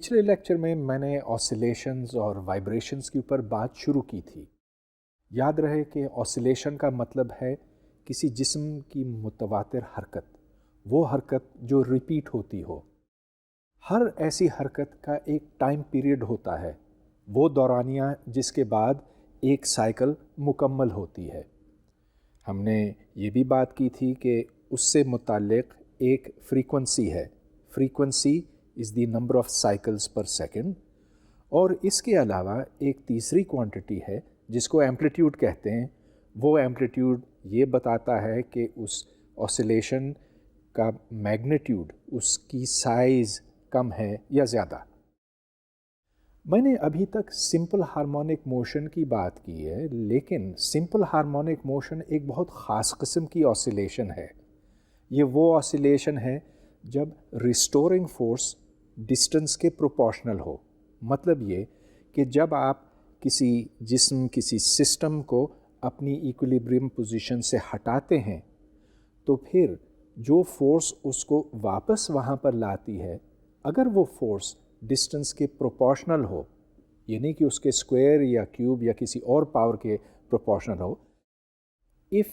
پچھلے لیکچر میں نے آسیلیشنز اور وائبریشنز کے اوپر بات شروع کی تھی۔ یاد رہے کہ آسیلیشن کا مطلب ہے کسی جسم کی متواتر حرکت، وہ حرکت جو ریپیٹ ہوتی ہو۔ ہر ایسی حرکت کا ایک ٹائم پیریڈ ہوتا ہے، وہ دورانیہ جس کے بعد ایک سائیکل مکمل ہوتی ہے۔ ہم نے یہ بھی بات کی تھی کہ اس سے متعلق ایک فریکوینسی ہے، frequency is the number of cycles per second, اور اس کے علاوہ ایک تیسری کوانٹٹی ہے جس کو ایمپلیٹیوڈ کہتے ہیں۔ وہ ایمپلیٹیوڈ یہ بتاتا ہے کہ اس آسیلیشن کا میگنیٹیوڈ، اس کی سائز کم ہے یا زیادہ۔ میں نے ابھی تک سمپل ہارمونک موشن کی بات کی ہے، لیکن سمپل ہارمونک موشن ایک بہت خاص قسم کی آسیلیشن ہے۔ یہ وہ آسیلیشن ہے جب ریسٹورنگ فورس ڈسٹنس کے پروپورشنل ہو۔ مطلب یہ کہ جب آپ کسی جسم، کسی سسٹم کو اپنی ایکولیبریم پوزیشن سے ہٹاتے ہیں تو پھر جو فورس اس کو واپس وہاں پر لاتی ہے، اگر وہ فورس ڈسٹنس کے پروپورشنل ہو، یعنی کہ اس کے اسکوائر یا کیوب یا کسی اور پاور کے proportional who, if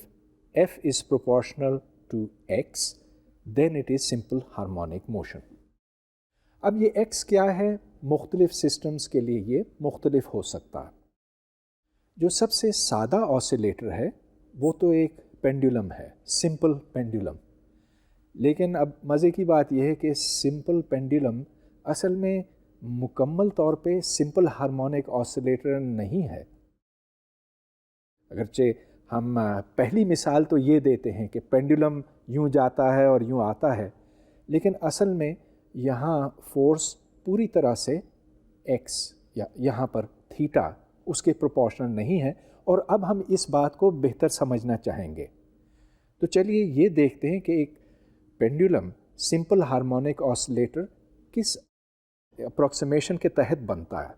f is proportional to x then it is simple harmonic motion۔ اب یہ x کیا ہے؟ مختلف سسٹمز کے لیے یہ مختلف ہو سکتا ہے۔ جو سب سے سادہ آسیلیٹر ہے وہ تو ایک پینڈولم ہے، سمپل پینڈولم۔ لیکن اب مزے کی بات یہ ہے کہ سمپل پینڈولم اصل میں مکمل طور پہ سمپل ہارمونک آسیلیٹر نہیں ہے۔ اگرچہ ہم پہلی مثال تو یہ دیتے ہیں کہ پینڈولم یوں جاتا ہے اور یوں آتا ہے، لیکن اصل میں یہاں فورس پوری طرح سے ایکس یا یہاں پر تھیٹا اس کے پروپورشنل نہیں ہے، اور اب ہم اس بات کو بہتر سمجھنا چاہیں گے۔ تو چلیے یہ دیکھتے ہیں کہ ایک پینڈولم سمپل ہارمونک آسیلیٹر کس اپروکسیمیشن کے تحت بنتا ہے۔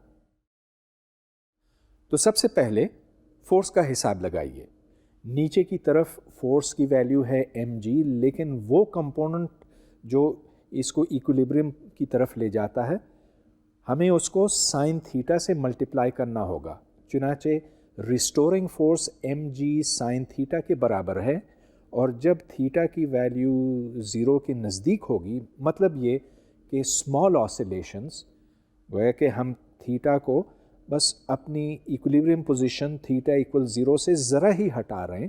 تو سب سے پہلے فورس کا حساب لگائیے۔ نیچے کی طرف فورس کی ویلیو ہے mg، لیکن وہ کمپوننٹ جو اس کو ایکولیبریم کی طرف لے جاتا ہے، ہمیں اس کو سائن تھیٹا سے ملٹیپلائی کرنا ہوگا۔ چنانچہ restoring force mg sine theta کے برابر ہے، اور جب تھیٹا کی ویلیو 0 کے نزدیک ہوگی، مطلب یہ کہ اسمال آسیلیشنز، گویا کہ ہم تھیٹا کو بس اپنی ایکولیبریم پوزیشن تھیٹا ایکول 0 سے ذرا ہی ہٹا رہے ہیں،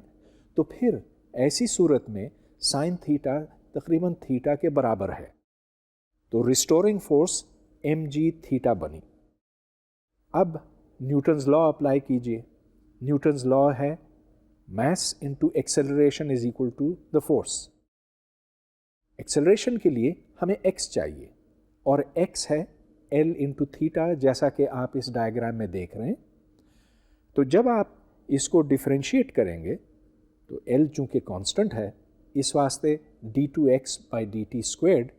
تو پھر ایسی صورت میں سائن تھیٹا تقریباً تھیٹا کے برابر ہے، تو ریسٹورنگ فورس mg تھیٹا بنی۔ اب نیوٹنز لا اپلائی کیجئے۔ نیوٹنز لا ہے mass into acceleration is equal to the force. Acceleration کے لیے ہمیں x چاہیے، اور x ہے L انٹو تھیٹا، جیسا کہ آپ اس ڈائیگرام میں دیکھ رہے ہیں۔ تو جب آپ اس کو ڈیفرینشیٹ کریں گے تو L چونکہ کانسٹنٹ ہے، اس واسطے d2x by dt squared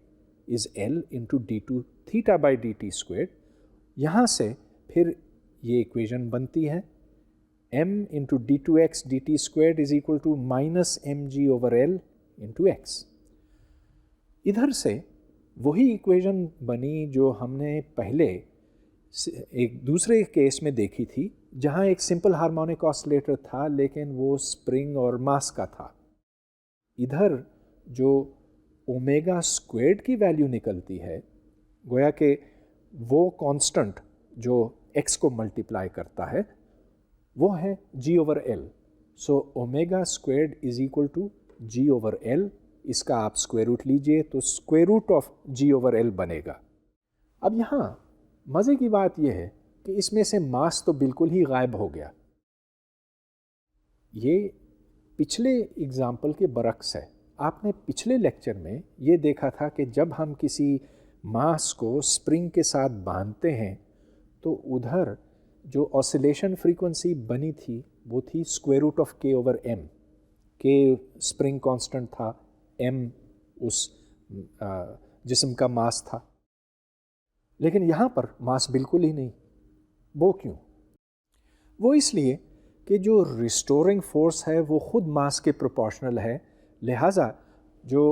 is L into d2 theta by dt squared. یہاں سے پھر یہ ایکویژن بنتی ہے m into d2x dt squared is equal to minus mg over L into x۔ ادھر سے وہی ایکویژن بنی جو ہم نے پہلے ایک دوسرے کیس میں دیکھی تھی، جہاں ایک سمپل ہارمونک آسیلیٹر تھا لیکن وہ اسپرنگ اور ماس کا تھا۔ ادھر جو اومیگا اسکوائرڈ کی ویلیو نکلتی ہے، گویا کہ وہ کانسٹنٹ جو ایکس کو ملٹیپلائی کرتا ہے وہ ہے G over L. So omega squared is equal to G over L. اس کا آپ اسکوائر روٹ لیجئے تو square root of G over L بنے گا۔ اب یہاں مزے کی بات یہ ہے کہ اس میں سے ماس تو بالکل ہی غائب ہو گیا۔ یہ پچھلے اگزامپل کے برعکس ہے۔ آپ نے پچھلے لیکچر میں یہ دیکھا تھا کہ جب ہم کسی ماس کو اسپرنگ کے ساتھ باندھتے ہیں تو ادھر جو آسیلیشن فریکوینسی بنی تھی وہ تھی square root of k over M. کے اسپرنگ کانسٹنٹ تھا، ایم اس جسم کا ماس تھا، لیکن یہاں پر ماس بالکل ہی نہیں۔ وہ کیوں؟ وہ اس لیے کہ جو ریسٹورنگ فورس ہے وہ خود ماس کے پروپورشنل ہے، لہٰذا جو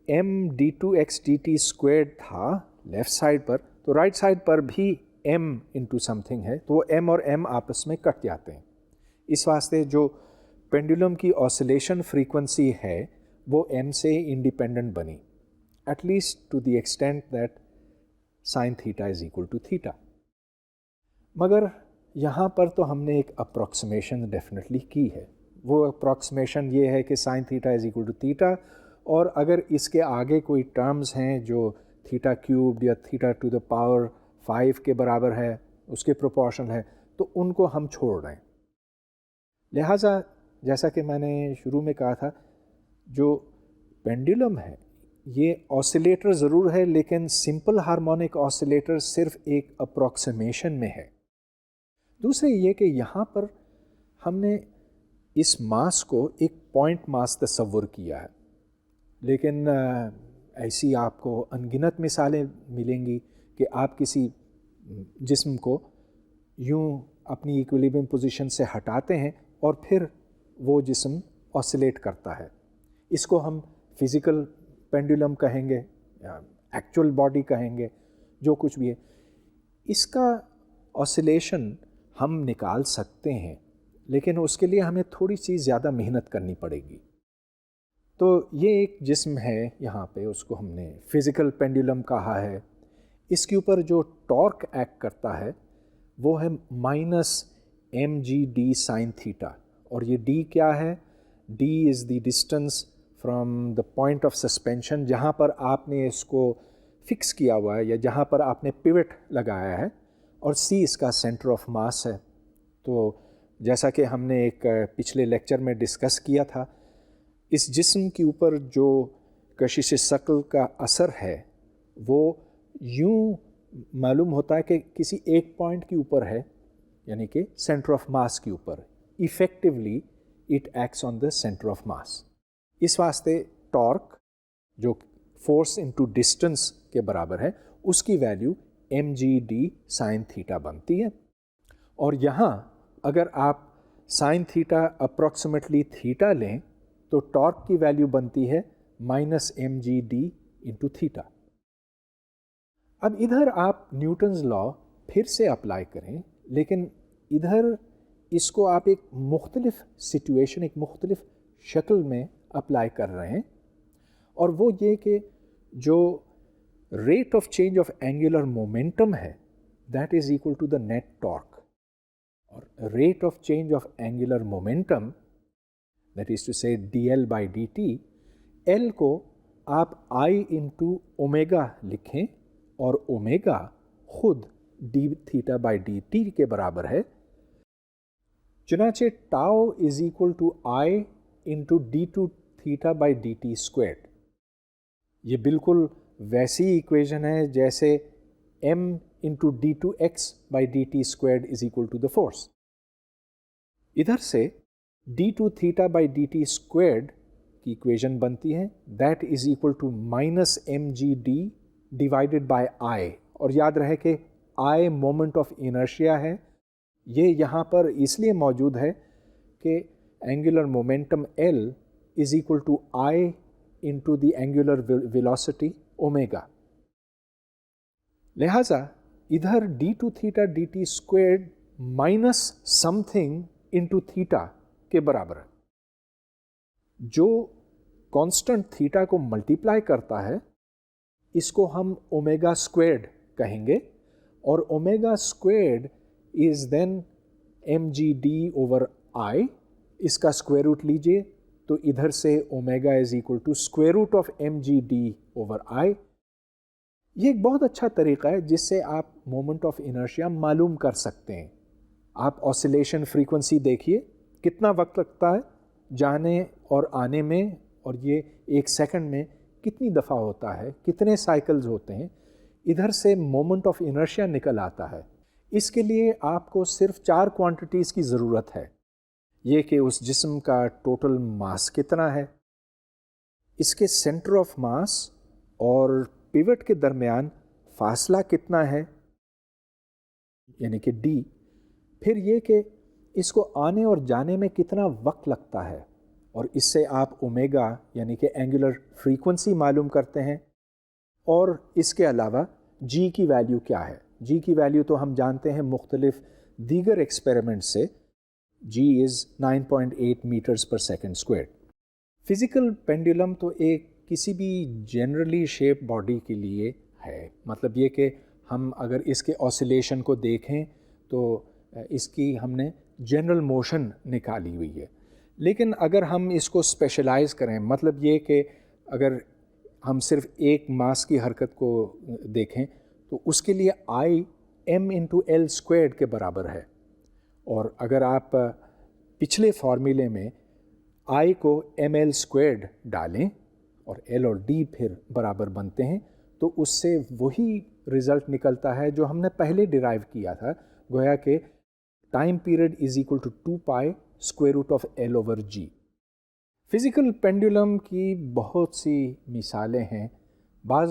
M D two X D T squared تھا لیفٹ سائڈ پر، تو رائٹ سائڈ پر بھی m انٹو سم تھنگ ہے، تو وہ m اور m آپس میں کٹ جاتے ہیں. اس واسطے جو پینڈولم کی آسیلیشن فریکوینسی ہے وہ m سے انڈیپینڈنٹ بنی، at least to the extent that sine theta is equal to theta. مگر یہاں پر تو ہم نے ایک اپروکسیمیشن ڈیفینیٹلی کی ہے. وہ اپروکسیمیشن یہ ہے کہ sine theta is equal to theta, اور اگر اس کے آگے کوئی ٹرمز ہیں جو تھیٹا کیوبڈ یا تھیٹا ٹو دا پاور 5 کے برابر ہے، اس کے پروپورشنل ہے، تو ان کو ہم چھوڑ رہے ہیں. لہٰذا جیسا کہ میں نے شروع میں کہا تھا، جو پینڈولم ہے یہ آسیلیٹر ضرور ہے، لیکن سمپل ہارمونک آسیلیٹر صرف ایک اپروکسیمیشن میں ہے. دوسرے یہ کہ یہاں پر ہم نے اس ماس کو ایک پوائنٹ ماس تصور کیا ہے، لیکن ایسی آپ کو انگنت مثالیں ملیں گی کہ آپ کسی جسم کو یوں اپنی ایکویلیبریم پوزیشن سے ہٹاتے ہیں اور پھر وہ جسم آسیلیٹ کرتا ہے. اس کو ہم فزیکل پینڈولم کہیں گے یا ایکچوئل باڈی کہیں گے، جو کچھ بھی ہے. اس کا آسیلیشن ہم نکال سکتے ہیں، لیکن اس کے لیے ہمیں تھوڑی سی زیادہ محنت کرنی پڑے گی. تو یہ ایک جسم ہے یہاں پہ، اس کو ہم نے فزیکل پینڈولم کہا ہے. اس کے اوپر جو ٹارک ایکٹ کرتا ہے وہ ہے -mg/d سائن تھیٹا. اور یہ d کیا ہے؟ d is the distance from the point of suspension, جہاں پر آپ نے اس کو فکس کیا ہوا ہے یا جہاں پر آپ نے پیوٹ لگایا ہے، اور c اس کا سینٹر آف ماس ہے. تو جیسا کہ ہم نے ایک پچھلے لیکچر میں ڈسکس کیا تھا، اس جسم کے اوپر جو کشش ثقل کا اثر ہے وہ یوں معلوم ہوتا ہے کہ کسی ایک پوائنٹ کے اوپر ہے، یعنی کہ سینٹر آف ماس کے اوپر. Effectively it acts on the centre of mass. اس واسطے ٹارک جو فورس انٹو ڈسٹینس کے برابر ہے، اس کی ویلیو mg/d سائن تھیٹا بنتی ہے. اور یہاں اگر آپ سائن تھیٹا اپروکسیمیٹلی تھیٹا لیں تو ٹارک کی ویلیو بنتی ہے -mg/d انٹو تھیٹا. اب ادھر آپ نیوٹنز لا پھر سے اپلائی کریں، لیکن ادھر اس کو آپ ایک مختلف سچویشن، ایک مختلف شکل میں اپلائی کر رہے ہیں. اور وہ یہ کہ جو rate of change of angular momentum ہے that is equal to the net torque. اور rate of change of angular momentum that is to سے dl/dt، L کو آپ I انٹو اومیگا لکھیں، اور اومیگا خود d(θ/dt) کے برابر ہے. چنانچہ tau is equal to I into d2θ/dt squared. یہ بالکل ویسی ایکویژن ہے جیسے m into d2x/dt squared is equal to the force. ادھر سے d2θ/dt اسکوائرڈ کی ایکویژن بنتی ہے that is equal to -mg/d divided by I. اور یاد رہے کہ I مومنٹ آف انرشیا ہے. یہ یہاں پر اس لیے موجود ہے کہ angular momentum L is equal to I into the angular velocity omega. لہٰذا ادھر d2θ/dt squared minus something into theta کے برابر ہے. جو کانسٹنٹ تھیٹا کو ملٹیپلائی کرتا ہے اس کو ہم اومیگا اسکوائرڈ کہیں گے، اور اومیگا اسکوائرڈ از دین mg/d/I. اس کا اسکوائر روٹ لیجئے تو ادھر سے omega is equal two square root of mg/d/I. یہ ایک بہت اچھا طریقہ ہے جس سے آپ مومنٹ آف انرشیا معلوم کر سکتے ہیں. آپ آسیلیشن فریکوینسی دیکھیے کتنا وقت لگتا ہے جانے اور آنے میں، اور یہ ایک سیکنڈ میں کتنی دفعہ ہوتا ہے، کتنے سائیکلز ہوتے ہیں. ادھر سے مومنٹ آف انرشیا نکل آتا ہے. اس کے لیے آپ کو صرف 4 کوانٹیٹیز کی ضرورت ہے. یہ کہ اس جسم کا ٹوٹل ماس کتنا ہے، اس کے سینٹر آف ماس اور پیوٹ کے درمیان فاصلہ کتنا ہے یعنی کہ d، پھر یہ کہ اس کو آنے اور جانے میں کتنا وقت لگتا ہے، اور اس سے آپ اومیگا یعنی کہ اینگولر فریکوینسی معلوم کرتے ہیں. اور اس کے علاوہ جی کی ویلیو کیا ہے؟ جی کی ویلیو تو ہم جانتے ہیں مختلف دیگر ایکسپیریمنٹ سے، جی از 9.8 میٹرز پر سیکنڈ اسکوائر۔ فزیکل پینڈولم تو ایک کسی بھی جنرلی شیپ باڈی کے لیے ہے، مطلب یہ کہ ہم اگر اس کے آسیلیشن کو دیکھیں تو اس کی ہم نے جنرل موشن نکالی ہوئی ہے، لیکن اگر ہم اس کو اسپیشلائز کریں، مطلب یہ کہ اگر ہم صرف ایک ماس کی حرکت کو دیکھیں تو اس کے لیے آئی m/L² کے برابر ہے، اور اگر آپ پچھلے فارمولے میں آئی کو ml² ڈالیں اور ایل اور ڈی پھر برابر بنتے ہیں تو اس سے وہی رزلٹ نکلتا ہے جو ہم نے پہلے ڈیرائیو کیا تھا، گویا کہ time period is equal to 2π√L/g۔ Physical pendulum کی بہت سی مثالیں ہیں، بعض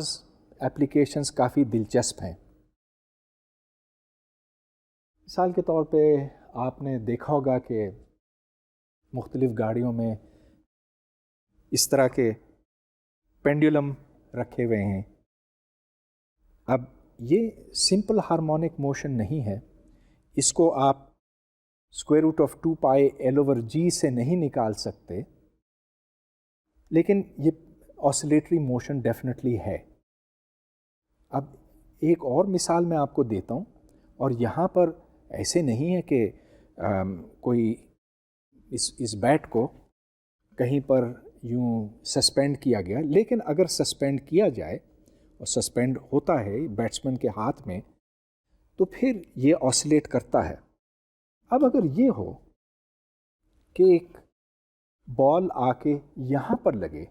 اپلیکیشنز کافی دلچسپ ہیں۔ مثال کے طور پہ آپ نے دیکھا ہوگا کہ مختلف گاڑیوں میں اس طرح کے پینڈولم رکھے ہوئے ہیں۔ اب یہ سمپل ہارمونک موشن نہیں ہے، اس کو آپ √2πL/g سے نہیں نکال سکتے، لیکن یہ آسیلیٹری موشن ڈیفینیٹلی ہے۔ اب ایک اور مثال میں آپ کو دیتا ہوں، اور یہاں پر ایسے نہیں ہے کہ کوئی اس بیٹ کو کہیں پر یوں سسپینڈ کیا گیا، لیکن اگر سسپینڈ کیا جائے اور سسپینڈ ہوتا ہے بیٹسمین کے ہاتھ میں تو پھر یہ آسیلیٹ کرتا ہے۔ اب اگر یہ ہو کہ ایک بال آ کے یہاں پر لگے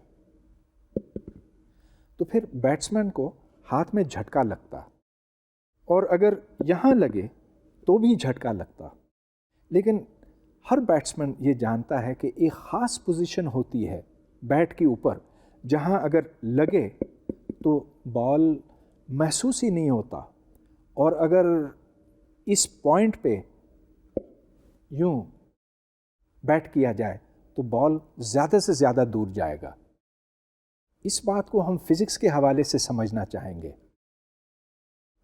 تو پھر بیٹسمین کو ہاتھ میں جھٹکا لگتا، اور اگر یہاں لگے تو بھی جھٹکا لگتا، لیکن ہر بیٹسمین یہ جانتا ہے کہ ایک خاص پوزیشن ہوتی ہے بیٹ کے اوپر جہاں اگر لگے تو بال محسوس ہی نہیں ہوتا، اور اگر اس پوائنٹ پہ یوں بیٹ کیا جائے تو بال زیادہ سے زیادہ دور جائے گا۔ اس بات کو ہم فزکس کے حوالے سے سمجھنا چاہیں گے،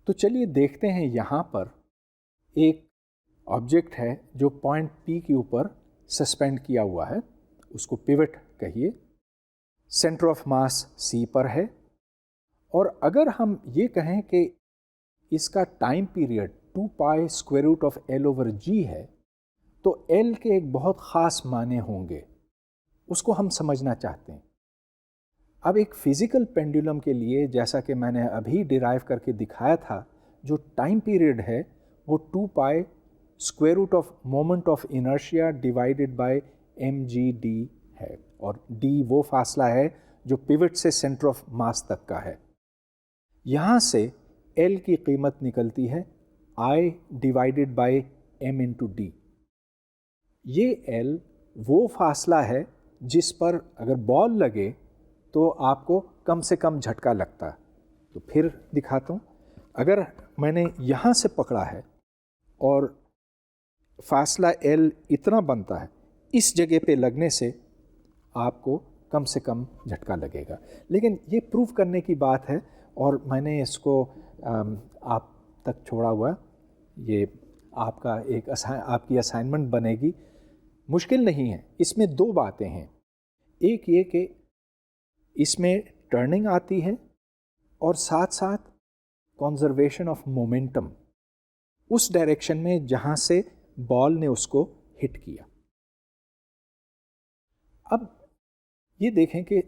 تو چلیے دیکھتے ہیں۔ یہاں پر ایک آبجیکٹ ہے جو پوائنٹ پی کے اوپر سسپینڈ کیا ہوا ہے، اس کو پیوٹ کہیے، سینٹر آف ماس سی پر ہے، اور اگر ہم یہ کہیں کہ اس کا ٹائم پیریڈ 2π√L/g ہے تو L کے ایک بہت خاص معنی ہوں گے، اس کو ہم سمجھنا چاہتے ہیں۔ اب ایک فزیکل پینڈولم کے لیے، جیسا کہ میں نے ابھی ڈیرائیو کر کے دکھایا تھا، جو ٹائم پیریڈ ہے وہ 2π√مومنٹ of inertia divided by mgd ہے، اور d وہ فاصلہ ہے جو پیوٹ سے سینٹر آف ماس تک کا ہے۔ یہاں سے L کی قیمت نکلتی ہے I ڈیوائڈیڈ بائی m/d۔ یہ L وہ فاصلہ ہے جس پر اگر بال لگے تو آپ کو کم سے کم جھٹکا لگتا ہے۔ تو پھر دکھاتا ہوں، اگر میں نے یہاں سے پکڑا ہے اور فاصلہ L اتنا بنتا ہے، اس جگہ پہ لگنے سے آپ کو کم سے کم جھٹکا لگے گا، لیکن یہ پروف کرنے کی بات ہے، اور میں نے اس کو آپ تک چھوڑا ہوا، یہ آپ کا آپ کی اسائنمنٹ بنے گی، مشکل نہیں ہے۔ اس میں دو باتیں ہیں، ایک یہ کہ اس میں ٹرننگ آتی ہے، اور ساتھ ساتھ کنزرویشن آف مومنٹم اس ڈائریکشن میں جہاں سے بال نے اس کو ہٹ کیا۔ اب یہ دیکھیں کہ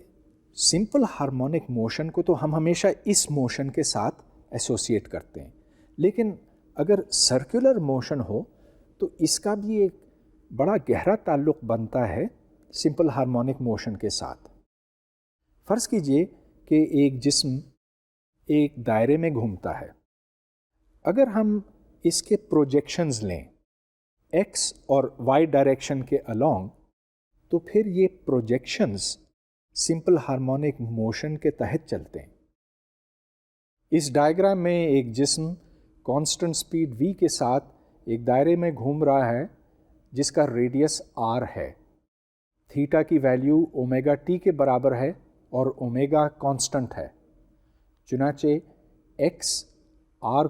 سمپل ہارمونک موشن کو تو ہم ہمیشہ اس موشن کے ساتھ ایسوسیٹ کرتے ہیں، لیکن اگر سرکولر موشن ہو تو اس کا بھی ایک بڑا گہرا تعلق بنتا ہے سمپل ہارمونک موشن کے ساتھ۔ فرض کیجئے کہ ایک جسم ایک دائرے میں گھومتا ہے، اگر ہم اس کے پروجیکشنز لیں ایکس اور وائی ڈائریکشن کے along، تو پھر یہ پروجیکشنز سمپل ہارمونک موشن کے تحت چلتے ہیں۔ اس ڈائیگرام میں ایک جسم کانسٹنٹ سپیڈ v کے ساتھ ایک دائرے میں گھوم رہا ہے جس کا ریڈیس r ہے، تھیٹا کی ویلیو اومیگا ٹی کے برابر ہے اور اومیگا کانسٹنٹ ہے، چنانچہ x r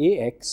ax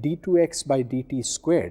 d2x/dt²,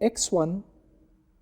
x1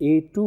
a2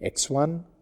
x1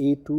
a2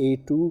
a2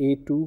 a2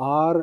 r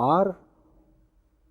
r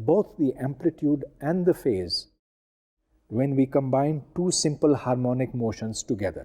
both the amplitude and the phase when we combine two simple harmonic motions together.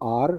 r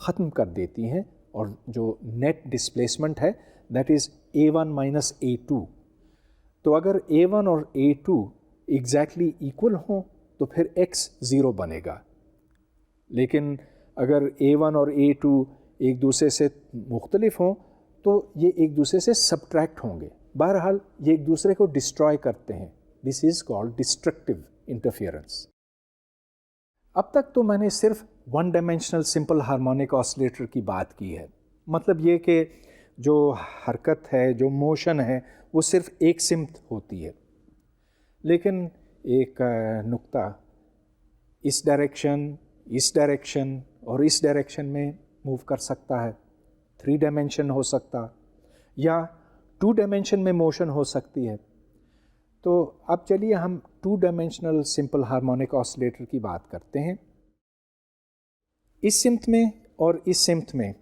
ختم کر دیتی ہیں، اور جو نیٹ ڈسپلیسمنٹ ہے that is A1 minus A2. تو اگر A1 اور A2 ایگزیکٹلی ایکول ہوں تو پھر x 0 بنے گا، لیکن اگر A1 اور A2 ایک دوسرے سے مختلف ہوں تو یہ ایک دوسرے سے سبٹریکٹ ہوں گے. بہرحال یہ ایک دوسرے کو ڈسٹروائے کرتے ہیں. دس از کالڈ ڈسٹرکٹیو انٹرفیئرنس. اب تک تو میں نے صرف one dimensional simple harmonic oscillator کی بات کی ہے. مطلب یہ کہ جو حرکت ہے، جو موشن ہے، وہ صرف ایک سمت ہوتی ہے. لیکن ایک نقطہ اس ڈائریکشن اور اس ڈائریکشن میں موو کر سکتا ہے. 3 ڈائمینشن ہو سکتا یا 2 ڈائمینشن میں موشن ہو سکتی ہے. تو اب چلیے ہم 2 ڈائمینشنل سمپل ہارمونک آسیلیٹر کی بات کرتے ہیں. اس سمت میں اور اس سمت میں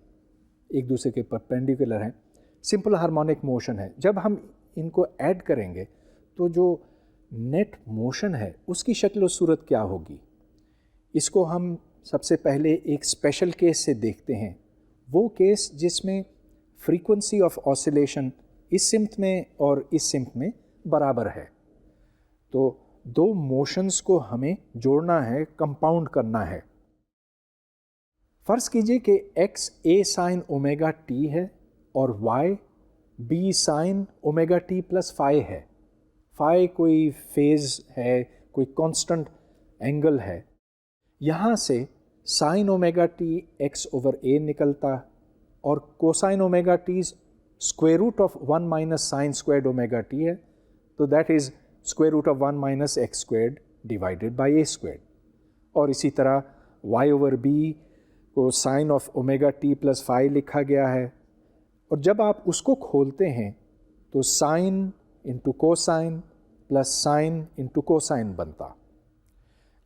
ایک دوسرے کے پرپینڈیکولر ہیں، سمپل ہارمونک موشن ہے. جب ہم ان کو ایڈ کریں گے تو جو نیٹ موشن ہے اس کی شکل و صورت کیا ہوگی؟ اس کو ہم سب سے پہلے ایک اسپیشل کیس سے دیکھتے ہیں. وہ کیس جس میں فریکوینسی آف آسیلیشن اس سمت میں اور اس سمت میں برابر ہے. تو 2 موشنز کو ہمیں جوڑنا ہے، کمپاؤنڈ کرنا ہے. فرض کیجئے کہ x a sine omega t ہے اور y b sine omega t plus phi ہے. فائی کوئی فیز ہے، کوئی کانسٹنٹ اینگل ہے. یہاں سے sine omega t x over a نکلتا اور cosine omega t square root of 1 minus sine squared omega t ہے. تو that is square root of 1 minus x squared divided by a squared. اور اسی طرح وائی اوور بی کو sign of omega t plus phi لکھا گیا ہے. اور جب آپ اس کو کھولتے ہیں تو sine into cosine plus sine into cosine بنتا.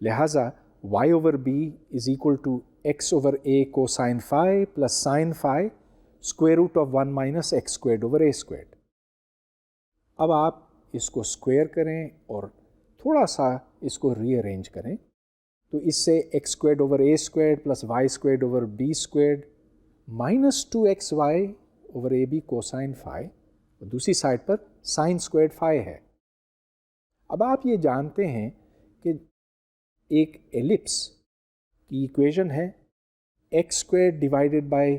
لہٰذا y over b is equal to x over a cosine phi plus sine phi square root of 1 minus x squared over a squared. اب آپ اس کو اسکوائر کریں اور تھوڑا سا اس کو ری ارینج کریں تو اس سے x squared over a squared plus Y squared over be squared minus 2xy over a b cosine phi, اور دوسری سائڈ پر سائن اسکوائرڈ فائی ہے. اب آپ یہ جانتے ہیں کہ ایک ایلپس کی ایکویژن ہے x square divided by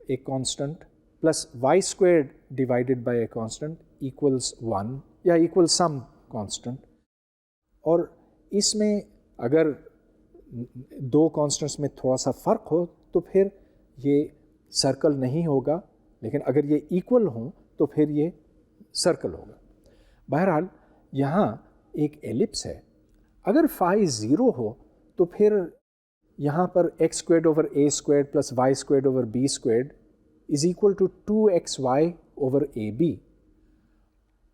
a constant plus y square divided by a constant equals 1 یا ایکول سم کانسٹنٹ. اور اس میں اگر 2 کانسٹنٹس میں تھوڑا سا فرق ہو تو پھر یہ سرکل نہیں ہوگا، لیکن اگر یہ ایکول ہوں تو پھر یہ سرکل ہوگا. بہرحال یہاں ایک ایلپس ہے. اگر فائی 0 ہو تو پھر یہاں پر X squared over a squared plus Y squared over be squared is equal to 2xy over a B.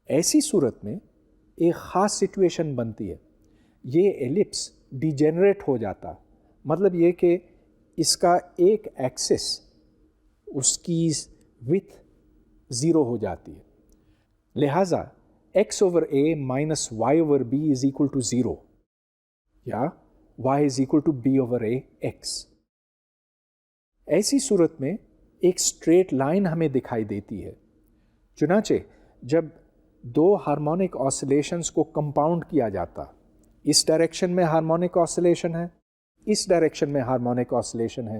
ایسی صورت میں ایک خاص سچویشن بنتی ہے. یہ ایلپس ڈیجنریٹ ہو جاتا، مطلب یہ کہ اس کا ایک ایکسس اس کی وتھ 0 ہو جاتی ہے. لہٰذا x over a minus y over b is equal to 0 یا y is equal to b over a x. ایسی صورت میں ایک اسٹریٹ لائن ہمیں دکھائی دیتی ہے. چنانچہ جب 2 ہارمونک آسیلیشنز کو کمپاؤنڈ کیا جاتا، اس ڈائریکشن میں ہارمونک آسیلیشن ہے، اس ڈائریکشن میں ہارمونک آسیلیشن ہے.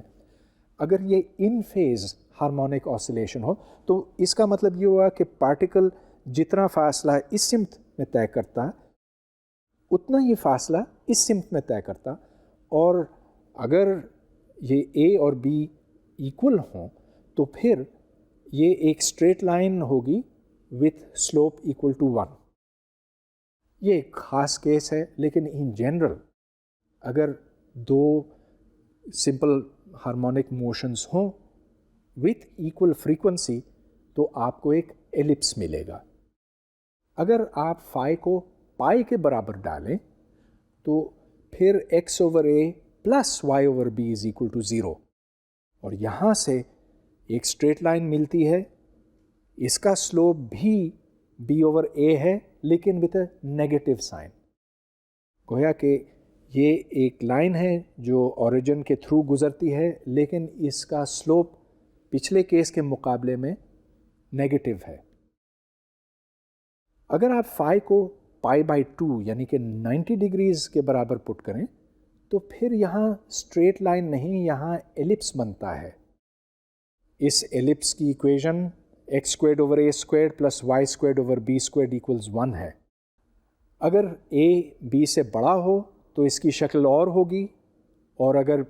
اگر یہ ان فیز ہارمونک آسیلیشن ہو تو اس کا مطلب یہ ہوا کہ پارٹیکل جتنا فاصلہ اس سمت میں طے کرتا اتنا یہ فاصلہ اس سمت میں طے کرتا. اور اگر یہ اے اور بی ایکول ہوں تو پھر یہ ایک اسٹریٹ لائن ہوگی وتھ سلوپ ایکول ٹو 1. یہ ایک خاص کیس ہے، لیکن ان جنرل اگر 2 سمپل ہارمونک موشنز ہوں وتھ ایکول فریکوینسی تو آپ کو ایک ایلپس ملے گا. اگر آپ فائی کو پائی کے برابر ڈالیں تو پھر x over a plus y over b is equal to 0، اور یہاں سے ایک اسٹریٹ لائن ملتی ہے. اس کا سلوپ بھی بی اوور اے ہے لیکن وتھ اے نیگیٹو سائن. گویا کہ یہ ایک لائن ہے جو اوریجن کے تھرو گزرتی ہے، لیکن اس کا سلوپ پچھلے کیس کے مقابلے میں نیگیٹو ہے۔ اگر آپ فائی کو π/2 یعنی کہ 90 ڈگریز کے برابر پٹ کریں تو پھر یہاں اسٹریٹ لائن نہیں، یہاں ایلپس بنتا ہے۔ اس ایلپس کی equation x² / a² + y² / b² = 1 ہے۔ اگر a b سے بڑا ہو تو اس کی شکل اور ہوگی، اور اگر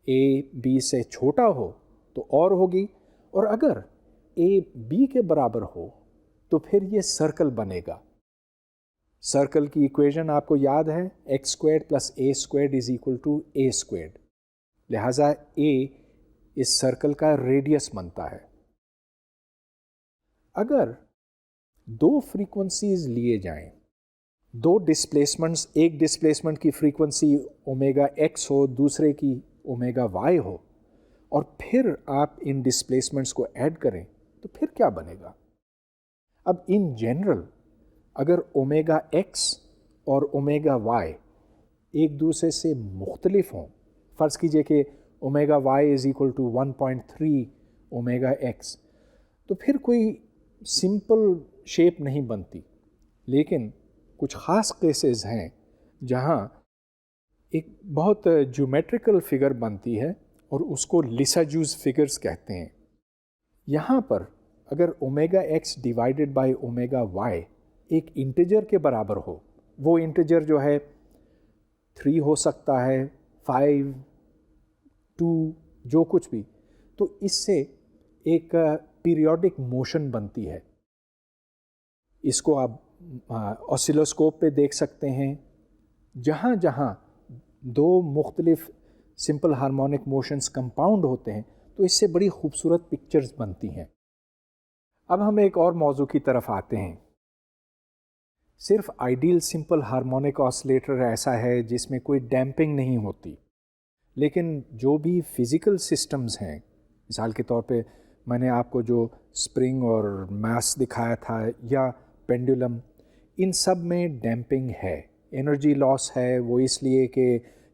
a b سے چھوٹا ہو تو اور ہوگی، اور اگر a b کے برابر ہو تو پھر یہ سرکل بنے گا۔ سرکل کی ایکویژن آپ کو یاد ہے، x² + a² = a²، لہٰذا a اس سرکل کا ریڈیس بنتا ہے۔ اگر دو فریکوینسیز لیے جائیں، دو ڈسپلیسمنٹس، ایک ڈسپلیسمنٹ کی فریکوینسی اومیگا ایکس ہو، دوسرے کی اومیگا وائی ہو، اور پھر آپ ان ڈسپلیسمنٹس کو ایڈ کریں تو پھر کیا بنے گا؟ اب ان جنرل اگر اومیگا ایکس اور اومیگا وائی ایک دوسرے سے مختلف ہوں، فرض کیجئے کہ اومیگا وائی = 1.3 اومیگا ایکس، تو پھر کوئی سمپل شیپ نہیں بنتی، لیکن کچھ خاص کیسز ہیں جہاں ایک بہت جیومیٹریکل فگر بنتی ہے اور اس کو لیساجوز فگرز کہتے ہیں۔ یہاں پر اگر omega x divided by omega y ایک انٹیجر کے برابر ہو، وہ انٹیجر جو ہے 3 ہو سکتا ہے، 5، 2، جو کچھ بھی، تو اس سے ایک پیریوڈک موشن بنتی ہے۔ اس کو آپ آسیلوسکوپ پہ دیکھ سکتے ہیں، جہاں جہاں دو مختلف سمپل ہارمونک موشنز کمپاؤنڈ ہوتے ہیں تو اس سے بڑی خوبصورت پکچرز بنتی ہیں۔ اب ہم ایک اور موضوع کی طرف آتے ہیں۔ صرف آئیڈیل سمپل ہارمونک آسیلیٹر ایسا ہے جس میں کوئی ڈیمپنگ نہیں ہوتی، لیکن جو بھی فزیکل سسٹمز ہیں، مثال کے طور پہ میں نے آپ کو جو اسپرنگ اور میس دکھایا تھا یا پینڈولم، ان سب میں ڈیمپنگ ہے، انرجی لاس ہے، وہ اس لیے کہ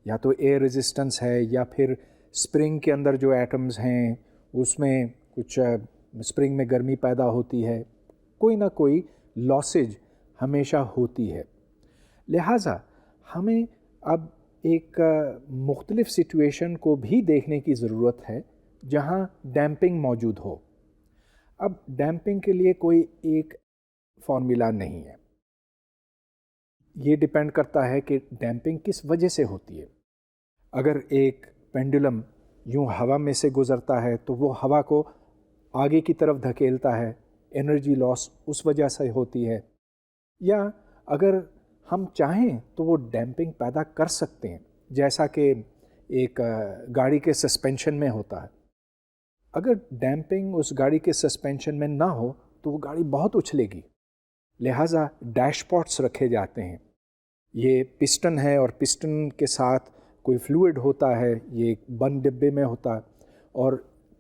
یا تو ایئر ریزسٹنس ہے یا پھر اسپرنگ کے اندر جو ایٹمز ہیں اس میں کچھ اسپرنگ میں گرمی پیدا ہوتی ہے، کوئی نہ کوئی لاسج ہمیشہ ہوتی ہے۔ لہٰذا ہمیں اب ایک مختلف سچویشن کو بھی دیکھنے کی ضرورت ہے جہاں ڈیمپنگ موجود ہو۔ اب ڈیمپنگ کے لیے کوئی ایک فارمولا نہیں ہے، یہ ڈیپینڈ کرتا ہے کہ ڈیمپنگ کس وجہ سے ہوتی ہے۔ اگر ایک پینڈولم یوں ہوا میں سے گزرتا ہے تو وہ ہوا کو آگے کی طرف دھکیلتا ہے، انرجی لاس اس وجہ سے ہوتی ہے، یا اگر ہم چاہیں تو وہ ڈیمپنگ پیدا کر سکتے ہیں، جیسا کہ ایک گاڑی کے سسپینشن میں ہوتا ہے۔ اگر ڈیمپنگ اس گاڑی کے سسپینشن میں نہ ہو تو وہ گاڑی بہت اچھلے گی، لہٰذا ڈیش پوٹس رکھے جاتے ہیں۔ یہ پسٹن ہے اور پسٹن کے ساتھ کوئی فلوئڈ ہوتا ہے، یہ ایک بند ڈبے میں ہوتا ہے، اور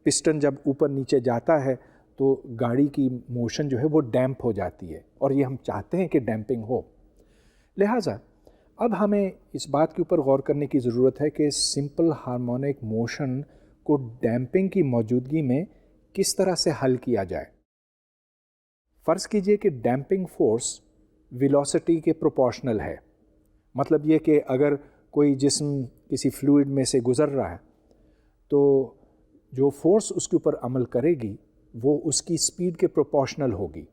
پسٹن جب اوپر نیچے جاتا ہے تو گاڑی کی موشن جو ہے وہ ڈیمپ ہو جاتی ہے، اور یہ ہم چاہتے ہیں کہ ڈیمپنگ ہو۔ لہٰذا اب ہمیں اس بات کے اوپر غور کرنے کی ضرورت ہے کہ سمپل ہارمونک موشن کو ڈیمپنگ کی موجودگی میں کس طرح سے حل کیا جائے۔ فرض کیجئے کہ ڈیمپنگ فورس ویلوسٹی کے پروپورشنل ہے، مطلب یہ کہ اگر کوئی جسم کسی فلوئڈ میں سے گزر رہا ہے تو جو فورس اس کے اوپر عمل کرے گی وہ اس کی سپیڈ کے پروپورشنل ہوگی،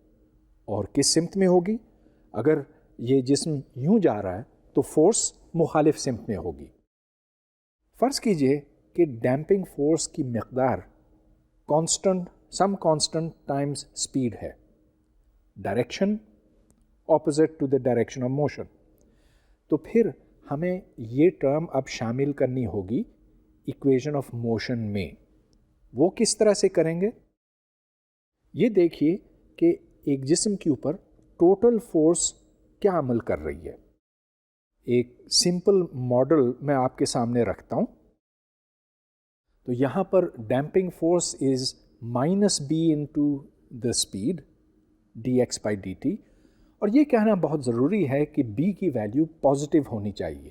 اور کس سمت میں ہوگی؟ اگر یہ جسم یوں جا رہا ہے تو فورس مخالف سمت میں ہوگی۔ فرض کیجئے کہ ڈیمپنگ فورس کی مقدار constant, some constant times speed ہے، direction opposite to the direction of motion, تو پھر ہمیں یہ ٹرم اب شامل کرنی ہوگی ایکویشن آف موشن میں۔ وہ کس طرح سے کریں گے؟ یہ دیکھیے کہ ایک جسم کے اوپر ٹوٹل فورس کیا عمل کر رہی ہے۔ ایک سمپل ماڈل میں آپ کے سامنے رکھتا ہوں۔ تو یہاں پر damping force is -b into the speed dx/dt، اور یہ کہنا بہت ضروری ہے کہ b کی ویلیو پازیٹیو ہونی چاہیے۔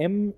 m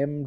m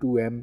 2m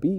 b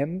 m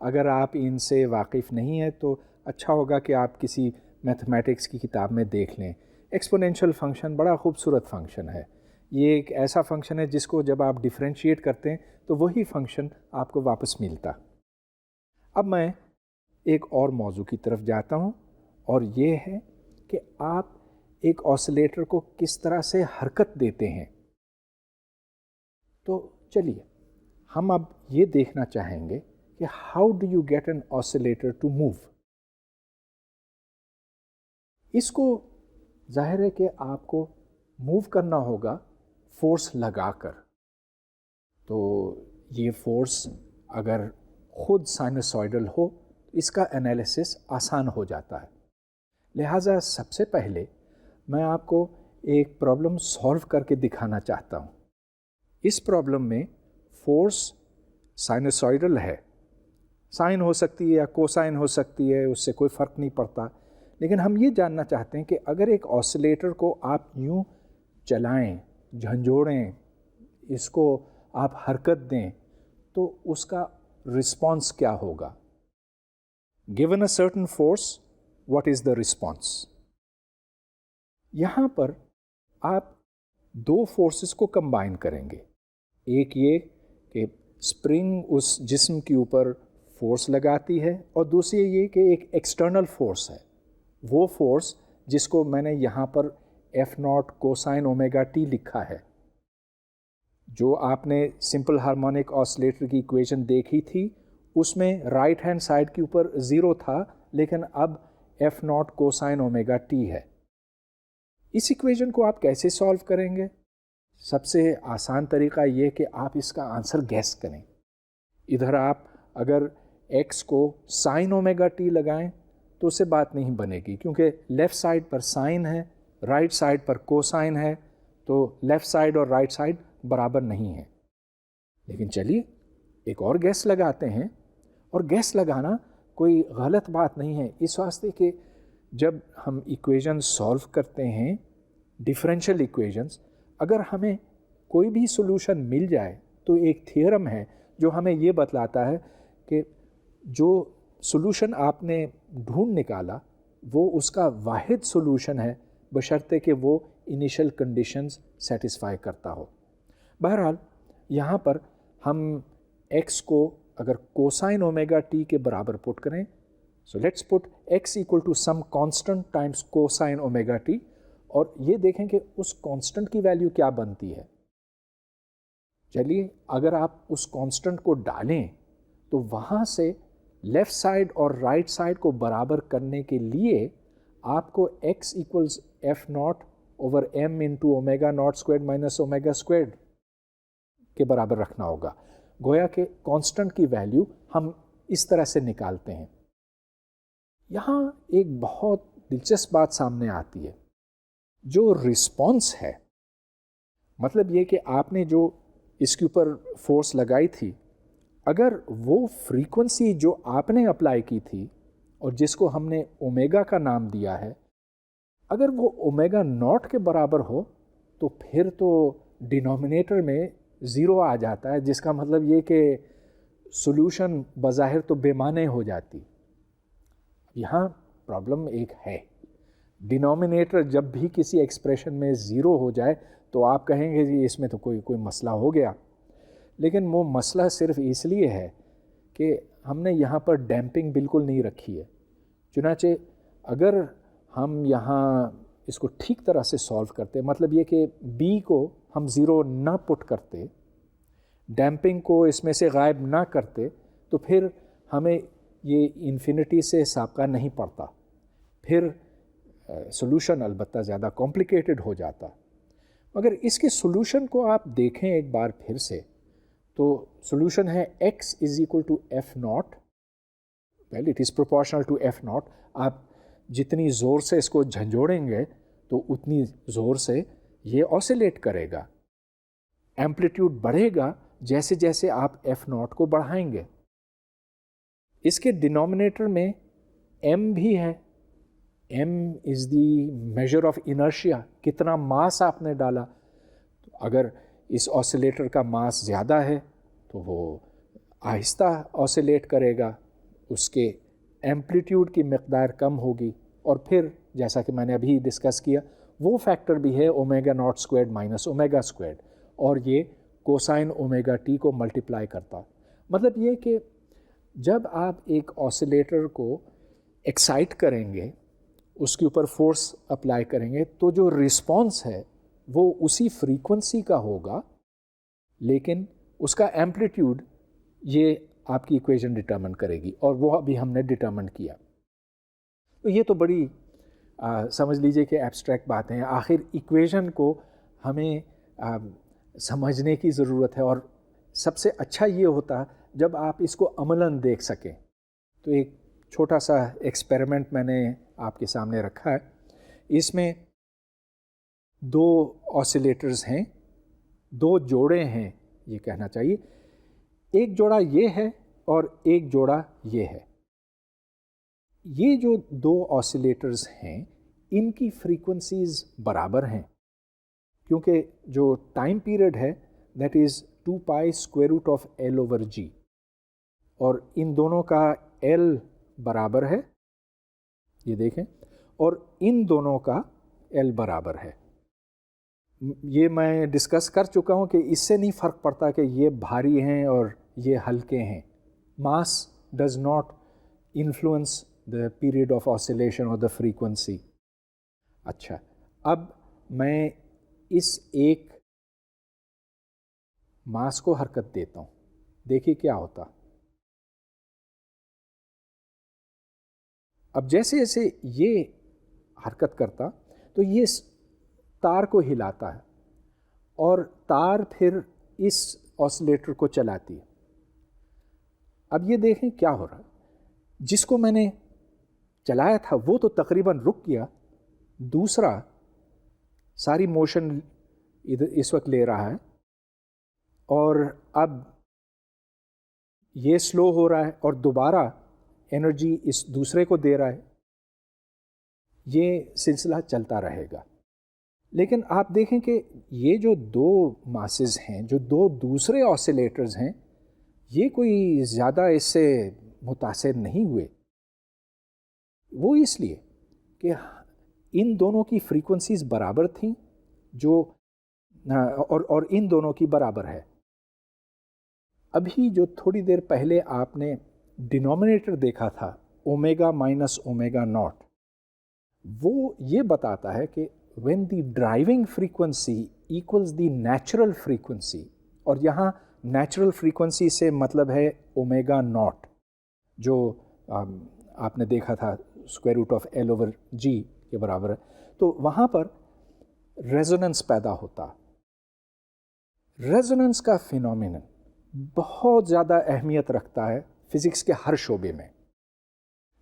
اگر آپ ان سے واقف نہیں ہیں تو اچھا ہوگا کہ آپ کسی میتھمیٹکس کی کتاب میں دیکھ لیں. ایکسپونینشیل فنکشن بڑا خوبصورت فنکشن ہے. یہ ایک ایسا فنکشن ہے جس کو جب آپ ڈیفرینشیٹ کرتے ہیں تو وہی فنکشن آپ کو واپس ملتا. اب میں ایک اور موضوع کی طرف جاتا ہوں اور یہ ہے کہ آپ ایک آسیلیٹر کو کس طرح سے حرکت دیتے ہیں. تو چلیے ہم اب یہ دیکھنا چاہیں گے کہ how do you get an oscillator to move. اس کو ظاہر ہے کہ آپ کو موو کرنا ہوگا فورس لگا کر. تو یہ فورس اگر خود سائنوسوئیڈل ہو اس کا انالیسس آسان ہو جاتا ہے. لہٰذا سب سے پہلے میں آپ کو ایک پرابلم سالو کر کے دکھانا چاہتا ہوں. اس پرابلم میں فورس سائنوسوئیڈل ہے. سائن ہو سکتی ہے یا کوسائن ہو سکتی ہے، اس سے کوئی فرق نہیں پڑتا. لیکن ہم یہ جاننا چاہتے ہیں کہ اگر ایک آسیلیٹر کو آپ یوں چلائیں، جھنجھوڑیں، اس کو آپ حرکت دیں تو اس کا رسپانس کیا ہوگا. Given a certain force what is the response. یہاں پر آپ دو فورسز کو کمبائن کریں گے. ایک یہ کہ اسپرنگ اس جسم کے اوپر فورس لگاتی ہے، اور دوسری یہ کہ ایک ایکسٹرنل فورس ہے. وہ فورس جس کو میں نے یہاں پر F0 کوسائن اومیگا ٹی لکھا ہے. جو آپ نے سمپل ہارمونک آسیلیٹر کی ایکویشن دیکھی تھی اس میں رائٹ ہینڈ سائڈ کے اوپر 0 تھا، لیکن اب F0 کوسائن اومیگا ٹی ہے. اس ایکویشن کو آپ کیسے سالو کریں گے؟ سب سے آسان طریقہ یہ کہ آپ اس کا آنسر گیس کریں. ادھر آپ اگر x کو سائن اومیگا ٹی لگائیں تو اس سے بات نہیں بنے گی، کیونکہ لیفٹ سائڈ پر سائن ہے، رائٹ سائڈ پر کوسائن ہے، تو لیفٹ سائڈ اور رائٹ سائڈ برابر نہیں ہے. لیکن چلیے ایک اور گیس لگاتے ہیں. اور گیس لگانا کوئی غلط بات نہیں ہے، اس واسطے کہ جب ہم ایکویشن سالو کرتے ہیں ڈیفرینشیل ایکویشنز، اگر ہمیں کوئی بھی سولوشن مل جائے تو ایک تھیورم ہے جو ہمیں یہ بتلاتا ہے کہ جو سولوشن آپ نے ڈھونڈ نکالا وہ اس کا واحد سولوشن ہے، بشرطے کہ وہ انیشل کنڈیشنز سیٹسفائی کرتا ہو. بہرحال یہاں پر ہم x کو اگر کوسائن اومیگا ٹی کے برابر پٹ کریں، so let's put x equal to some constant times cosine omega t, اور یہ دیکھیں کہ اس کانسٹنٹ کی ویلیو کیا بنتی ہے. چلیے اگر آپ اس کانسٹنٹ کو ڈالیں تو وہاں سے لیفٹ سائڈ اور رائٹ سائڈ کو برابر کرنے کے لیے آپ کو x equals F0 over m into omega not squared minus omega squared کے برابر رکھنا ہوگا. گویا کہ کانسٹنٹ کی ویلیو ہم اس طرح سے نکالتے ہیں. یہاں ایک بہت دلچسپ بات سامنے آتی ہے. جو رسپانس ہے، مطلب یہ کہ آپ نے جو اس کے اوپر فورس لگائی تھی، اگر وہ فریکوینسی جو آپ نے اپلائی کی تھی اور جس کو ہم نے اومیگا کا نام دیا ہے، اگر وہ اومیگا ناٹ کے برابر ہو تو پھر تو ڈینومینیٹر میں 0 آ جاتا ہے، جس کا مطلب یہ کہ سولوشن بظاہر تو بے معنی ہو جاتی. یہاں پرابلم ایک ہے. ڈینومینیٹر جب بھی کسی ایکسپریشن میں 0 ہو جائے تو آپ کہیں گے جی اس میں تو کوئی مسئلہ ہو گیا. لیکن وہ مسئلہ صرف اس لیے ہے کہ ہم نے یہاں پر ڈیمپنگ بالکل نہیں رکھی ہے. چنانچہ اگر ہم یہاں اس کو ٹھیک طرح سے سالو کرتے، مطلب یہ کہ بی کو ہم 0 نہ پٹ کرتے، ڈیمپنگ کو اس میں سے غائب نہ کرتے، تو پھر ہمیں یہ انفینٹی سے سابقہ نہیں پڑتا. پھر سولوشن البتہ زیادہ کمپلیکیٹڈ ہو جاتا. مگر اس کے سولوشن کو آپ دیکھیں ایک بار پھر سے، تو سولوشن ہے x is equal to F0. Well it is proportional to F0. آپ جتنی زور سے اس کو جھنجھوڑیں گے تو اتنی زور سے یہ آسیلیٹ کرے گا. ایمپلیٹیوڈ بڑھے گا جیسے جیسے آپ F0 کو بڑھائیں گے. اس کے ڈینومینیٹر میں m بھی ہے. m is the measure of inertia. کتنا ماس آپ نے ڈالا. اگر اس آسیلیٹر کا ماس زیادہ ہے تو وہ آہستہ آسیلیٹ کرے گا. اس کے ایمپلیٹیوڈ کی مقدار کم ہوگی، اور پھر جیسا کہ میں نے ابھی ڈسکس کیا وہ فیکٹر بھی ہے omega not squared minus omega squared, اور یہ کوسائن اومیگا ٹی کو ملٹیپلائی کرتا۔ مطلب یہ کہ جب آپ ایک آسیلیٹر کو ایکسائٹ کریں گے، اس کے اوپر فورس اپلائی کریں گے، تو جو رسپانس ہے وہ اسی فریکوینسی کا ہوگا، لیکن اس کا ایمپلیٹیوڈ یہ آپ کی ایکویشن ڈٹرمن کرے گی، اور وہ ابھی ہم نے ڈٹرمن کیا۔ تو یہ تو بڑی سمجھ لیجئے کہ ایبسٹریکٹ باتیں ہیں، آخر ایکویشن کو ہمیں سمجھنے کی ضرورت ہے، اور سب سے اچھا یہ ہوتا جب آپ اس کو عملاً دیکھ سکیں۔ تو ایک چھوٹا سا ایکسپیریمنٹ میں نے آپ کے سامنے رکھا ہے، اس میں دو آسیلیٹرز ہیں، دو جوڑے ہیں یہ کہنا چاہیے، ایک جوڑا یہ ہے اور ایک جوڑا یہ ہے۔ یہ جو دو آسیلیٹرز ہیں ان کی فریکوینسیز برابر ہیں، کیونکہ جو ٹائم پیریڈ ہے that is 2 pi square root of L over G, اور ان دونوں کا ایل برابر ہے، یہ دیکھیں، اور ان دونوں کا ایل برابر ہے۔ یہ میں ڈسکس کر چکا ہوں کہ اس سے نہیں فرق پڑتا کہ یہ بھاری ہیں اور یہ ہلکے ہیں، mass does not influence the period of oscillation or the frequency۔ اچھا، اب میں اس ایک ماس کو حرکت دیتا ہوں، دیکھیے کیا ہوتا۔ اب جیسے جیسے یہ حرکت کرتا تو یہ تار کو ہلاتا ہے، اور تار پھر اس آسیلیٹر کو چلاتی ہے۔ اب یہ دیکھیں کیا ہو رہا ہے، جس کو میں نے چلایا تھا وہ تو تقریباً رک گیا، دوسرا ساری موشن اس وقت لے رہا ہے، اور اب یہ سلو ہو رہا ہے اور دوبارہ انرجی اس دوسرے کو دے رہا ہے، یہ سلسلہ چلتا رہے گا۔ لیکن آپ دیکھیں کہ یہ جو دو ماسز ہیں، جو دو دوسرے آسیلیٹرز ہیں، یہ کوئی زیادہ اس سے متاثر نہیں ہوئے، وہ اس لیے کہ ان دونوں کی فریکوینسیز برابر تھیں، جو اور ان دونوں کی برابر ہے۔ ابھی جو تھوڑی دیر پہلے آپ نے ڈینومینیٹر دیکھا تھا اومیگا مائنس اومیگا ناٹ، وہ یہ بتاتا ہے کہ when the driving frequency equals the natural frequency، اور یہاں نیچرل فریکوینسی سے مطلب ہے اومیگا ناٹ، جو آپ نے دیکھا تھا square root of L over G کے برابر ہے، تو وہاں پر ریزوننس پیدا ہوتا۔ ریزوننس کا فینومینن بہت زیادہ اہمیت رکھتا ہے فزکس کے ہر شعبے میں۔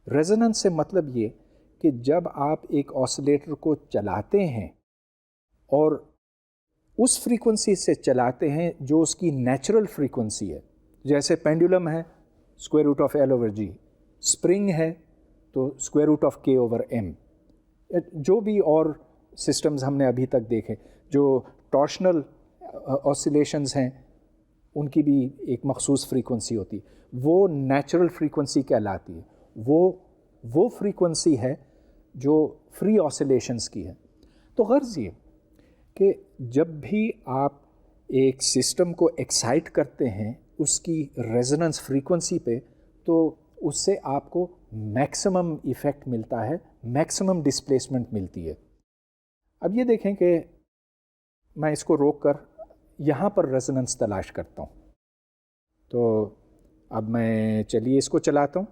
ریزوننس سے مطلب یہ کہ جب آپ ایک آسیلیٹر کو چلاتے ہیں اور اس فریکوینسی سے چلاتے ہیں جو اس کی نیچرل فریکوینسی ہے، جیسے پینڈولم ہے square root of L over g, spring ہے تو square root of k over m, جو بھی اور سسٹمز ہم نے ابھی تک دیکھے، جو ٹارشنل آسیلیشنز ہیں ان کی بھی ایک مخصوص فریکوینسی ہوتی ہے، وہ نیچرل فریکوینسی کہلاتی ہے، وہ فریکوینسی ہے جو فری آسیلیشنز کی ہے۔ تو غرض یہ کہ جب بھی آپ ایک سسٹم کو ایکسائٹ کرتے ہیں اس کی ریزوننس فریکوینسی پہ، تو اس سے آپ کو میکسیمم ایفیکٹ ملتا ہے، میکسیمم ڈسپلیسمنٹ ملتی ہے۔ اب یہ دیکھیں کہ میں اس کو روک کر یہاں پر ریزوننس تلاش کرتا ہوں، تو اب میں چلیے اس کو چلاتا ہوں۔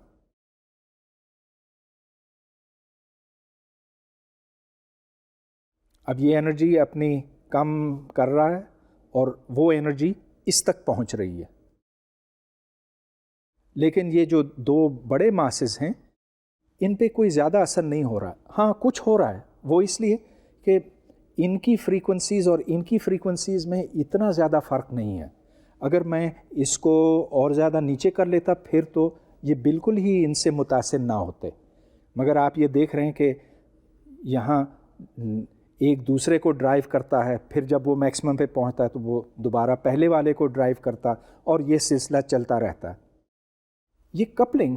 اب یہ انرجی اپنی کم کر رہا ہے اور وہ انرجی اس تک پہنچ رہی ہے، لیکن یہ جو دو بڑے ماسز ہیں ان پہ کوئی زیادہ اثر نہیں ہو رہا۔ ہاں کچھ ہو رہا ہے، وہ اس لیے کہ ان کی فریکوینسیز اور ان کی فریکوینسیز میں اتنا زیادہ فرق نہیں ہے۔ اگر میں اس کو اور زیادہ نیچے کر لیتا پھر تو یہ بالکل ہی ان سے متاثر نہ ہوتے، مگر آپ یہ دیکھ رہے ہیں کہ یہاں ایک دوسرے کو ڈرائیو کرتا ہے، پھر جب وہ میکسیمم پہ پہنچتا ہے تو وہ دوبارہ پہلے والے کو ڈرائیو کرتا، اور یہ سلسلہ چلتا رہتا ہے۔ یہ کپلنگ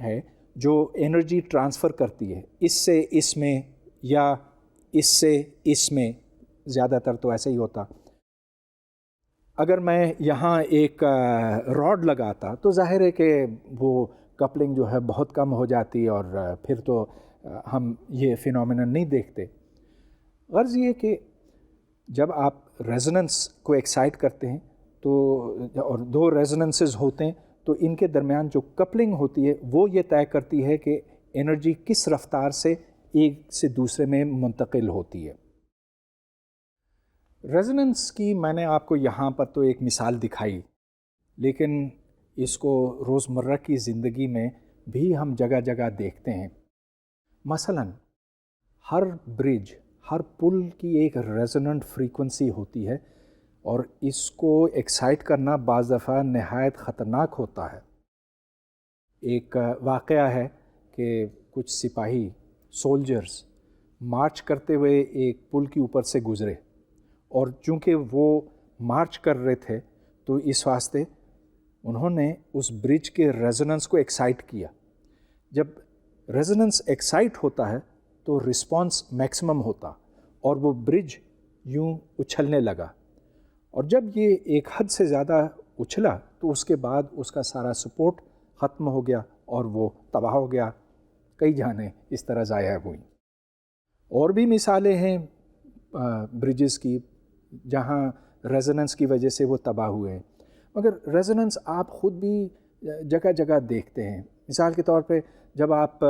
ہے جو انرجی ٹرانسفر کرتی ہے اس سے اس میں یا اس سے اس میں، زیادہ تر تو ایسا ہی ہوتا۔ اگر میں یہاں ایک راڈ لگاتا تو ظاہر ہے کہ وہ کپلنگ جو ہے بہت کم ہو جاتی اور پھر تو ہم یہ فینومینن نہیں دیکھتے۔ غرض یہ کہ جب آپ ریزوننس کو ایکسائٹ کرتے ہیں تو اور دو ریزوننسز ہوتے ہیں تو ان کے درمیان جو کپلنگ ہوتی ہے وہ یہ طے کرتی ہے کہ انرجی کس رفتار سے ایک سے دوسرے میں منتقل ہوتی ہے۔ ریزوننس کی میں نے آپ کو یہاں پر تو ایک مثال دکھائی، لیکن اس کو روزمرہ کی زندگی میں بھی ہم جگہ جگہ دیکھتے ہیں۔ مثلاً ہر برج، ہر پل کی ایک ریزوننٹ فریکوینسی ہوتی ہے اور اس کو ایکسائٹ کرنا بعض دفعہ نہایت خطرناک ہوتا ہے۔ ایک واقعہ ہے کہ کچھ سپاہی سولجرز مارچ کرتے ہوئے ایک پل کے اوپر سے گزرے، اور چونکہ وہ مارچ کر رہے تھے تو اس واسطے انہوں نے اس برج کے ریزوننس کو ایکسائٹ کیا۔ جب ریزوننس ایکسائٹ ہوتا ہے تو رسپانس میکسیمم ہوتا اور وہ برج یوں اچھلنے لگا، اور جب یہ ایک حد سے زیادہ اچھلا تو اس کے بعد اس کا سارا سپورٹ ختم ہو گیا اور وہ تباہ ہو گیا، کئی جانیں اس طرح ضائع ہوئیں۔ اور بھی مثالیں ہیں برجز کی جہاں ریزوننس کی وجہ سے وہ تباہ ہوئے ہیں، مگر ریزوننس آپ خود بھی جگہ جگہ دیکھتے ہیں۔ مثال کے طور پہ جب آپ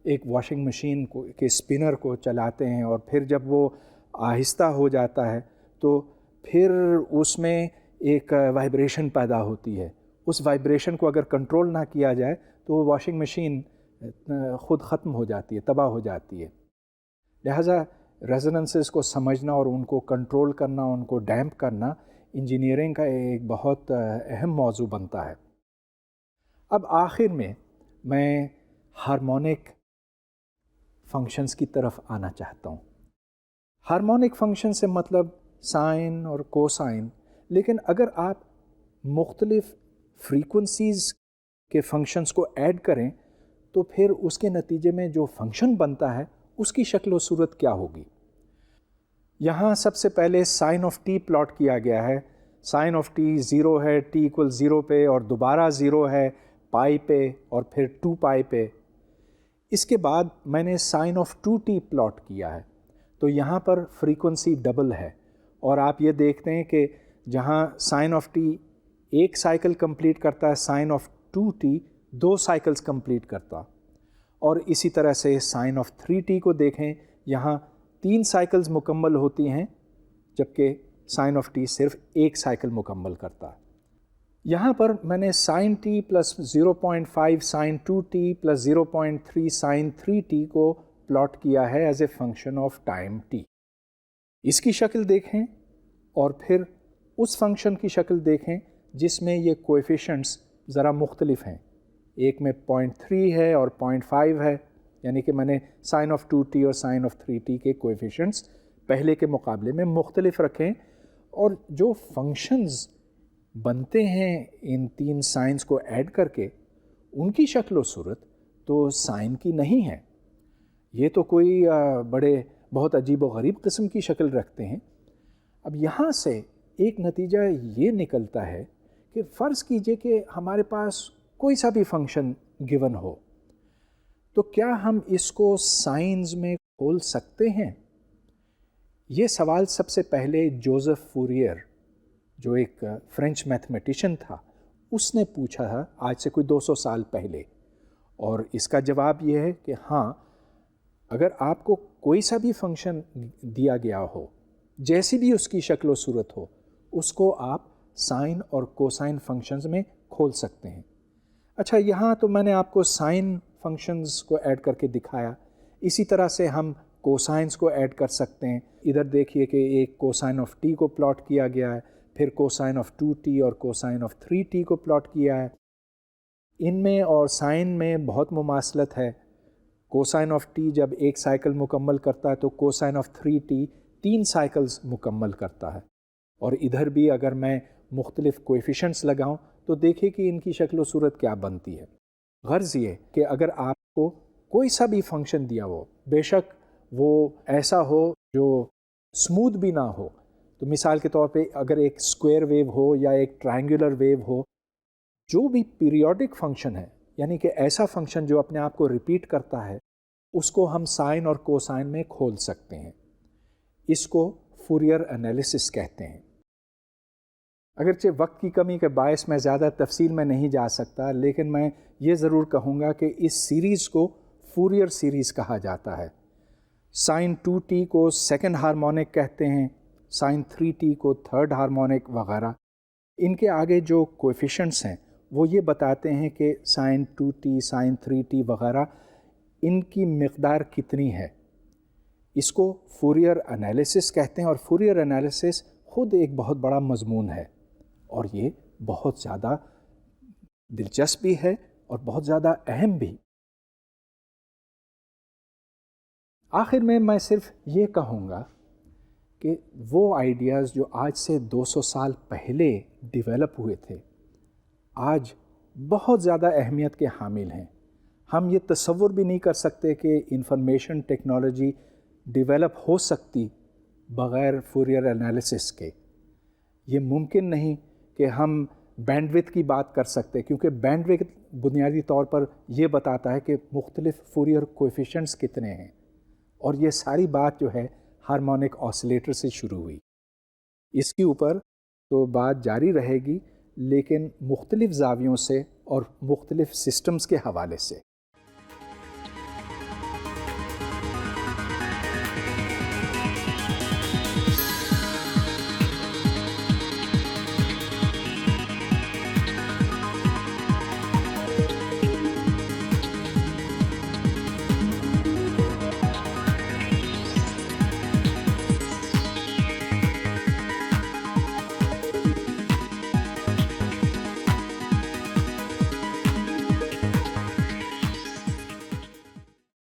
ایک واشنگ مشین کے اسپنر کو چلاتے ہیں اور پھر جب وہ آہستہ ہو جاتا ہے تو پھر اس میں ایک وائبریشن پیدا ہوتی ہے۔ اس وائبریشن کو اگر کنٹرول نہ کیا جائے تو وہ واشنگ مشین خود ختم ہو جاتی ہے، تباہ ہو جاتی ہے۔ لہٰذا ریزوننسز کو سمجھنا اور ان کو کنٹرول کرنا، ان کو ڈیمپ کرنا انجینئرنگ کا ایک بہت اہم موضوع بنتا ہے۔ اب آخر میں ہارمونک فنکشنز کی طرف آنا چاہتا ہوں۔ ہارمونک فنکشن سے مطلب سائن اور کوسائن، لیکن اگر آپ مختلف فریکوینسیز کے فنکشنز کو ایڈ کریں تو پھر اس کے نتیجے میں جو فنکشن بنتا ہے اس کی شکل و صورت کیا ہوگی؟ یہاں سب سے پہلے سائن آف ٹی پلاٹ کیا گیا ہے۔ سائن آف ٹی 0 ہے ٹی ایکول 0 پہ، اور دوبارہ 0 ہے پائی پہ، اور پھر 2 پائی پہ۔ اس کے بعد میں نے سائن آف 2t پلاٹ کیا ہے، تو یہاں پر فریکوینسی ڈبل ہے، اور آپ یہ دیکھتے ہیں کہ جہاں سائن آف ٹی ایک سائیکل کمپلیٹ کرتا ہے، sign of 2t 2 cycles complete کرتا، اور اسی طرح سے سائن آف 3t کو دیکھیں، یہاں 3 سائیکلز مکمل ہوتی ہیں جبکہ سائن آف ٹی صرف ایک سائیکل مکمل کرتا ہے۔ یہاں پر میں نے sine t plus 0.5 sine 2t plus 0.3 sine 3t کو پلاٹ کیا ہے as a function of time t۔ اس کی شکل دیکھیں اور پھر اس فنکشن کی شکل دیکھیں جس میں یہ کویفیشنٹس ذرا مختلف ہیں، ایک میں 0.3 ہے اور 0.5 ہے، یعنی کہ میں نے سائن آف 2t اور سائن آف 3t کے کویفیشنٹس پہلے کے مقابلے میں مختلف رکھیں، اور جو فنکشنز بنتے ہیں ان 3 سائنس کو ایڈ کر کے ان کی شکل و صورت تو سائن کی نہیں ہے، یہ تو کوئی بہت عجیب و غریب قسم کی شکل رکھتے ہیں۔ اب یہاں سے ایک نتیجہ یہ نکلتا ہے کہ فرض کیجئے کہ ہمارے پاس کوئی سا بھی فنکشن گیون ہو، تو کیا ہم اس کو سائنز میں کھول سکتے ہیں؟ یہ سوال سب سے پہلے جوزف فوریر، جو ایک فرینچ میتھمیٹیشین تھا، اس نے پوچھا تھا آج سے کوئی 200 سال پہلے، اور اس کا جواب یہ ہے کہ ہاں، اگر آپ کو کوئی سا بھی فنکشن دیا گیا ہو، جیسی بھی اس کی شکل و صورت ہو، اس کو آپ سائن اور کوسائن فنکشنز میں کھول سکتے ہیں۔ اچھا، یہاں تو میں نے آپ کو سائن فنکشنز کو ایڈ کر کے دکھایا، اسی طرح سے ہم کوسائنس کو ایڈ کر سکتے ہیں۔ ادھر دیکھیے کہ ایک کوسائن آف ٹی کو پلاٹ کیا گیا ہے، پھر کوسائن آف 2t اور کوسائن آف 3t کو پلاٹ کیا ہے۔ ان میں اور سائن میں بہت مماثلت ہے۔ کوسائن آف ٹی جب ایک سائیکل مکمل کرتا ہے تو کوسائن آف 3t 3 سائیکلز مکمل کرتا ہے، اور ادھر بھی اگر میں مختلف کویفیشنٹس لگاؤں تو دیکھیں کہ ان کی شکل و صورت کیا بنتی ہے۔ غرض یہ کہ اگر آپ کو کوئی سا بھی فنکشن دیا ہو، بے شک وہ ایسا ہو جو اسموتھ بھی نہ ہو، تو مثال کے طور پہ اگر ایک اسکوائر ویو ہو یا ایک ٹرائنگولر ویو ہو، جو بھی پیریوڈک فنکشن ہے، یعنی کہ ایسا فنکشن جو اپنے آپ کو ریپیٹ کرتا ہے، اس کو ہم سائن اور کوسائن میں کھول سکتے ہیں۔ اس کو فوریر انالیسس کہتے ہیں۔ اگرچہ وقت کی کمی کے باعث میں زیادہ تفصیل میں نہیں جا سکتا، لیکن میں یہ ضرور کہوں گا کہ اس سیریز کو فوریر سیریز کہا جاتا ہے۔ سائن 2t کو سیکنڈ ہارمونک کہتے ہیں، سائن 3t کو تھرڈ ہارمونک وغیرہ۔ ان کے آگے جو کویفیشنٹس ہیں وہ یہ بتاتے ہیں کہ سائن 2t، سائن 3t وغیرہ ان کی مقدار کتنی ہے۔ اس کو فوریر انالیسس کہتے ہیں، اور فوریر انالیسس خود ایک بہت بڑا مضمون ہے، اور یہ بہت زیادہ دلچسپ بھی ہے اور بہت زیادہ اہم بھی۔ آخر میں صرف یہ کہوں گا کہ وہ آئیڈیاز جو آج سے 200 سال پہلے ڈیولپ ہوئے تھے، آج بہت زیادہ اہمیت کے حامل ہیں۔ ہم یہ تصور بھی نہیں کر سکتے کہ انفارمیشن ٹیکنالوجی ڈیولپ ہو سکتی بغیر فوریر انالیسس کے۔ یہ ممکن نہیں کہ ہم بینڈ وڈتھ کی بات کر سکتے، کیونکہ بینڈ وڈتھ بنیادی طور پر یہ بتاتا ہے کہ مختلف فوریر کویفیشنٹس کتنے ہیں، اور یہ ساری بات جو ہے ہارمونک آسیلیٹر سے شروع ہوئی۔ اس کے اوپر تو بات جاری رہے گی، لیکن مختلف زاویوں سے اور مختلف سسٹمز کے حوالے سے۔